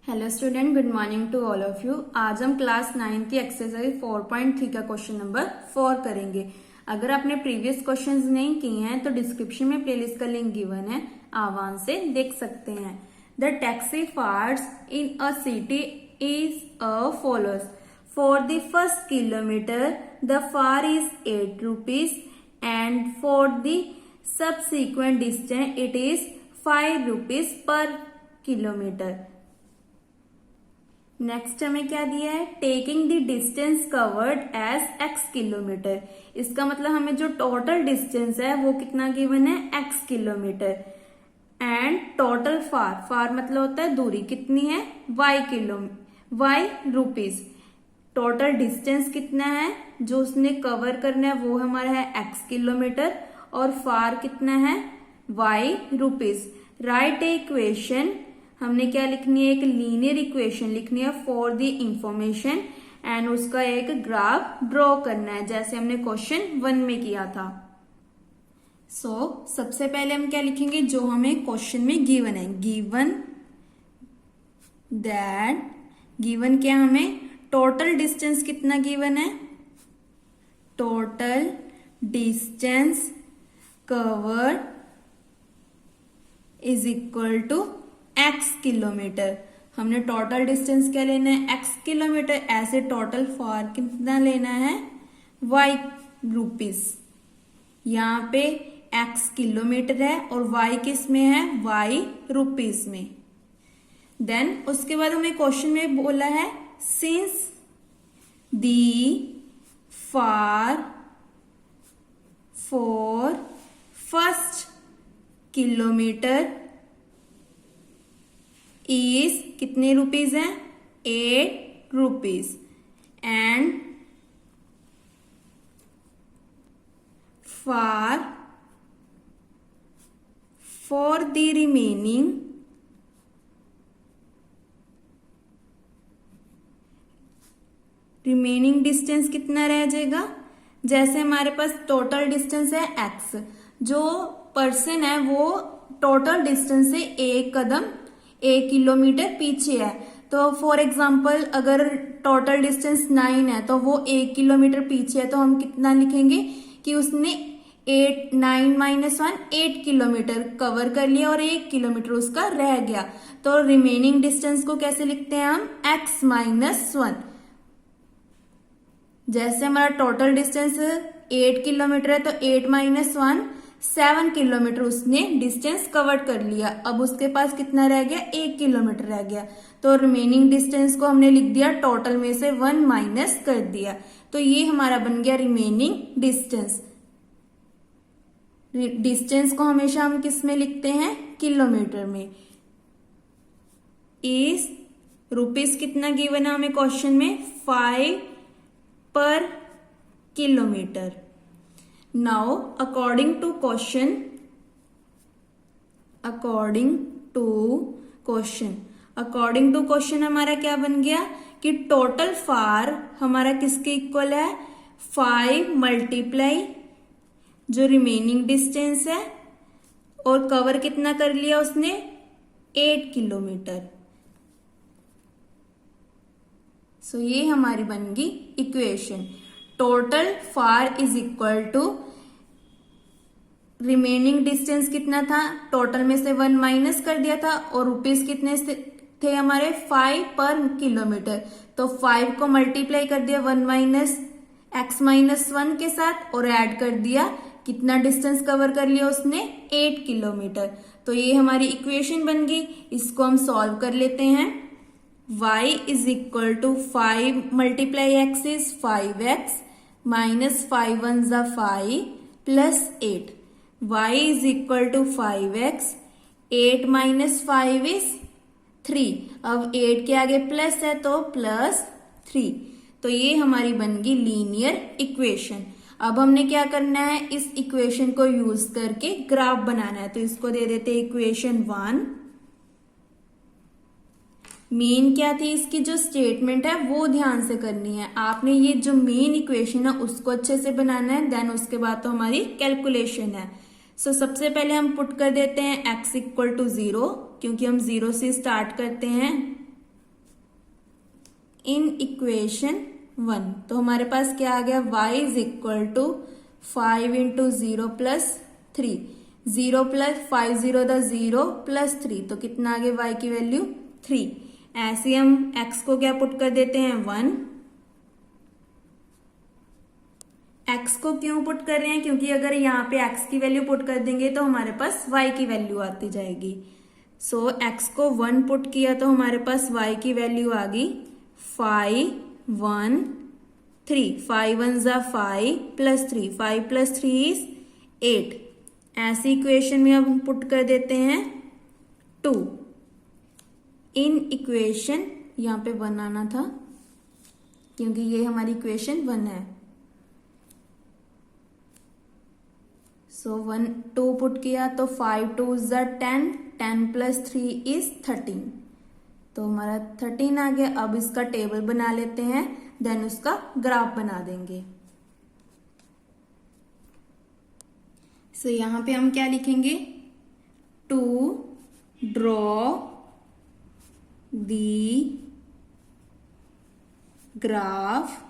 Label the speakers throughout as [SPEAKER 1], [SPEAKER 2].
[SPEAKER 1] Hello student, good morning to all of you. आज हम class 9 की एक्सरसाइज 4.3 का क्वेश्चन नंबर 4 करेंगे। अगर आपने प्रीवियस क्वेश्चंस नहीं किए हैं तो डिस्क्रिप्शन में प्लेलिस्ट का लिंक गिवन है, आप वहां से देख सकते हैं। The taxi fares in a city is a followers. For the first kilometre the fare is 8 rupees and for the subsequent distance it is 5 rupees per kilometre. Next हमें क्या दिया है, taking the distance covered as x kilometre. इसका मतलब हमें जो total distance है वो कितना गिवन है, x किलोमीटर। एंड टोटल फार मतलब होता है दूरी, कितनी है, y रुपीज। टोटल डिस्टेंस कितना है जो उसने कवर करना है वो हमारा है x किलोमीटर और फार कितना है, y रुपीज। राइट ए इक्वेशन, हमने क्या लिखनी है, एक लीनियर इक्वेशन लिखनी है फॉर द इंफॉर्मेशन एंड उसका एक ग्राफ ड्रॉ करना है जैसे हमने क्वेश्चन 1 में किया था। सबसे पहले हम क्या लिखेंगे, जो हमें क्वेश्चन में गिवन है, गिवन क्या, हमें टोटल डिस्टेंस कितना गिवन है, total distance covered is equal to x kilometre. हमने टोटल डिस्टेंस क्या लेना है, x किलोमीटर। ऐसे टोटल फार कितना लेना है, y रुपीज। यहाँ पे x किलोमीटर है और y किस में है, y रुपीज में। देन उसके बाद हमें क्वेश्चन में बोला है, since the far for first kilometre is कितने रुपीज है, 8 rupees and for the remaining distance कितना रह जाएगा। जैसे हमारे पास टोटल डिस्टेंस है x, जो पर्सन है वो टोटल डिस्टेंस से एक कदम 1 किलोमीटर पीछे है। तो फॉर एग्जाम्पल अगर टोटल डिस्टेंस 9 है तो वो 1 किलोमीटर पीछे है, तो हम कितना लिखेंगे कि उसने 8 किलोमीटर कवर कर लिया और 1 किलोमीटर उसका रह गया। तो रिमेनिंग डिस्टेंस को कैसे लिखते हैं हम, x-1। जैसे हमारा टोटल डिस्टेंस 8 किलोमीटर है तो 8-1 7 किलोमीटर उसने डिस्टेंस कवर कर लिया। अब उसके पास कितना रह गया, 1 किलोमीटर रह गया। तो रिमेनिंग डिस्टेंस को हमने लिख दिया टोटल में से 1 माइनस कर दिया, तो ये हमारा बन गया रिमेनिंग डिस्टेंस। डिस्टेंस को हमेशा हम किस में लिखते हैं, किलोमीटर में। इस रुपीस कितना गिवन है हमें क्वेश्चन में, 5 पर kilometre. Now according to question हमारा क्या बन गया कि टोटल फार हमारा किसके इक्वल है, 5 मल्टीप्लाई जो रिमेनिंग डिस्टेंस है और कवर कितना कर लिया उसने, 8 किलोमीटर। सो ये हमारी बन गई equation. Total fare is equal to remaining distance कितना था, टोटल में से 1 माइनस कर दिया था और रुपीस कितने थे हमारे, 5 पर किलोमीटर। तो 5 को मल्टीप्लाई कर दिया 1 के साथ और ऐड कर दिया, कितना डिस्टेंस कवर कर लिया उसने, 8 किलोमीटर। तो ये हमारी इक्वेशन बन गई। इसको हम सॉल्व कर लेते हैं। y is equal to 5 multiply x is 5x minus 5 1 जा 5 plus 8। y is equal to 5x, 8 minus 5 is 3। अब 8 के आगे प्लस है तो प्लस 3। तो ये हमारी बन गई लीनियर इक्वेशन। अब हमने क्या करना है, इस इक्वेशन को यूज करके ग्राफ बनाना है। तो इसको दे देते इक्वेशन 1। मेन क्या थी इसकी, जो स्टेटमेंट है वो ध्यान से करनी है आपने। ये जो मेन इक्वेशन है उसको अच्छे से बनाना है, देन उसके बाद तो हमारी कैलकुलेशन है। सबसे पहले हम पुट कर देते हैं x इक्वल टू 0, क्योंकि हम 0 से स्टार्ट करते हैं। In equation 1। तो हमारे पास क्या आ गया, y is equal to 5 into 0 plus 3, 0 plus 5 0 the 0 plus 3, तो कितना आ गया y की वैल्यू 3। ऐसे हम x को क्या पुट कर देते हैं 1। x को क्यों पुट कर रहे हैं, क्योंकि अगर यहाँ पे x की वैल्यू पुट कर देंगे तो हमारे पास y की वैल्यू आती जाएगी। सो x को 1 पुट किया तो हमारे पास y की वैल्यू आ गई 5 1 3, 5 1 जा 5 प्लस 3, 5 प्लस 3 इज 8। ऐसी इक्वेशन में अब हम पुट कर देते हैं 2 इन इक्वेशन, यहाँ पे 1 आना था क्योंकि ये हमारी इक्वेशन 1 है। सो 1 2 पुट किया तो 5 2 जा 10, 10 प्लस 3 इज 13, तो हमारा 13 आ गया। अब इसका टेबल बना लेते हैं, देन उसका ग्राफ बना देंगे। सो यहां पे हम क्या लिखेंगे, to draw the graph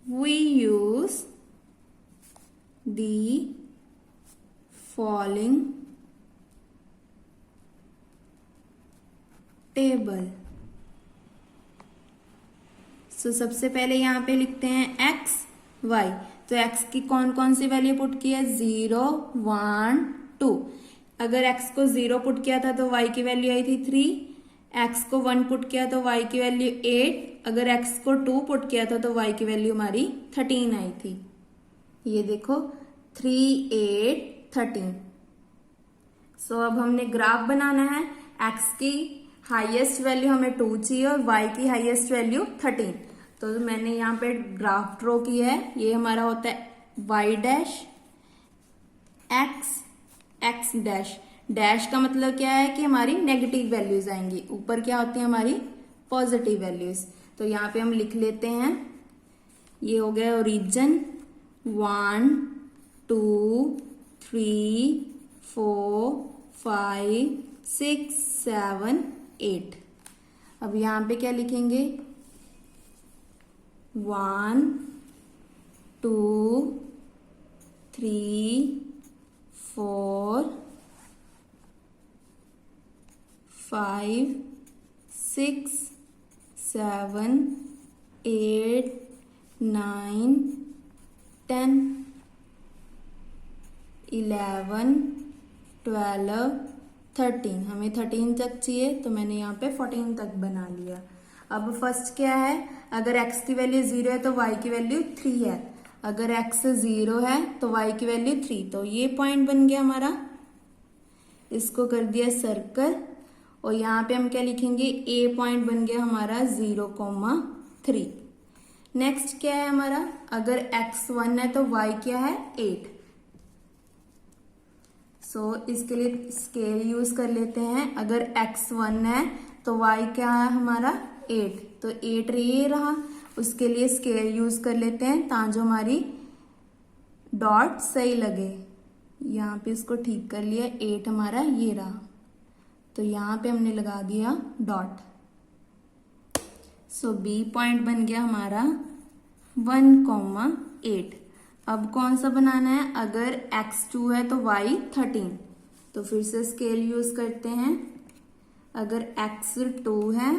[SPEAKER 1] we use the following table। So सबसे पहले यहाँ पे लिखते हैं x y। तो x की कौन कौन सी वैल्यू पुट की है, 0 1 2। अगर x को 0 पुट किया था तो y की वैल्यू आई थी 3, x को 1 पुट किया तो y की वैल्यू 8, अगर x को 2 पुट किया था तो y की वैल्यू हमारी 13 आई थी। ये देखो 3 8 13। सो अब हमने ग्राफ बनाना है। x की हाईएस्ट वैल्यू हमें 2 चाहिए और y की हाईएस्ट वैल्यू 13। तो मैंने यहाँ पे ग्राफ ड्रॉ किया है। ये हमारा होता है y dash x x dash. Dash का मतलब क्या है कि हमारी नेगेटिव वैल्यूज आएंगी, ऊपर क्या होती है हमारी पॉजिटिव वैल्यूज। तो यहाँ पे हम लिख लेते हैं, ये हो गया ओरिजिन 1 2 3 4 5 6 7 8। अब यहाँ पे क्या लिखेंगे, 1 2 3 4 5 6 7 8 9 10 11 12 13। हमें 13 तक चाहिए तो मैंने यहाँ पे 14 तक बना लिया। अब फर्स्ट क्या है, अगर x की वैल्यू 0 है तो y की वैल्यू 3 है, अगर x 0 है तो y की वैल्यू 3, तो ये पॉइंट बन गया हमारा। इसको कर दिया सर्कल और यहाँ पे हम क्या लिखेंगे, a पॉइंट बन गया हमारा 0,3। नेक्स्ट क्या है हमारा, अगर x 1 है तो y क्या है 8। सो इसके लिए स्केल यूज कर लेते हैं। अगर x 1 है तो y क्या है हमारा 8, तो 8 ये रहा। उसके लिए स्केल यूज कर लेते हैं ताकि हमारी डॉट सही लगे। यहाँ पे इसको ठीक कर लिया, 8 हमारा ये रहा, तो यहाँ पे हमने लगा दिया डॉट। सो B पॉइंट बन गया हमारा 1,8। अब कौन सा बनाना है, अगर x 2 है तो y 13, तो फिर से स्केल यूज करते हैं। अगर x 2 है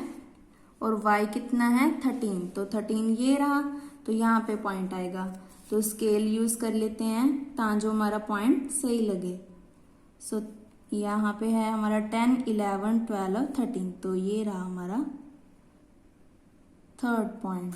[SPEAKER 1] और y कितना है 13, तो 13 ये रहा, तो यहाँ पे पॉइंट आएगा। तो स्केल यूज कर लेते हैं ताकि जो हमारा पॉइंट सही लगे। सो यहाँ पे है हमारा 10 11 12 13, तो ये रहा हमारा थर्ड पॉइंट।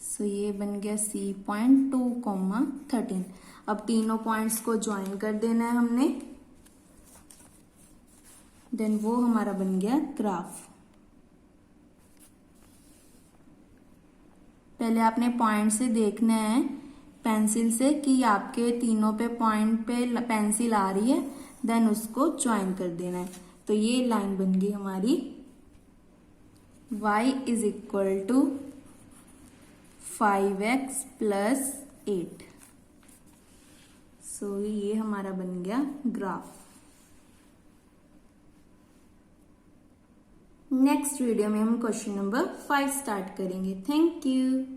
[SPEAKER 1] सो ये बन गया C पॉइंट 2,13। अब तीनों पॉइंट्स को ज्वाइन कर देना है हमने, देन वो हमारा बन गया ग्राफ। पहले आपने पॉइंट से देखना है पेंसिल से कि आपके तीनों पे पॉइंट पे पेंसिल आ रही है, देन उसको ज्वाइन कर देना है। तो ये लाइन बन गई हमारी y is equal to 5x plus 8। So ये हमारा बन गया ग्राफ। नेक्स्ट वीडियो में हम क्वेश्चन नंबर 5 स्टार्ट करेंगे। Thank you.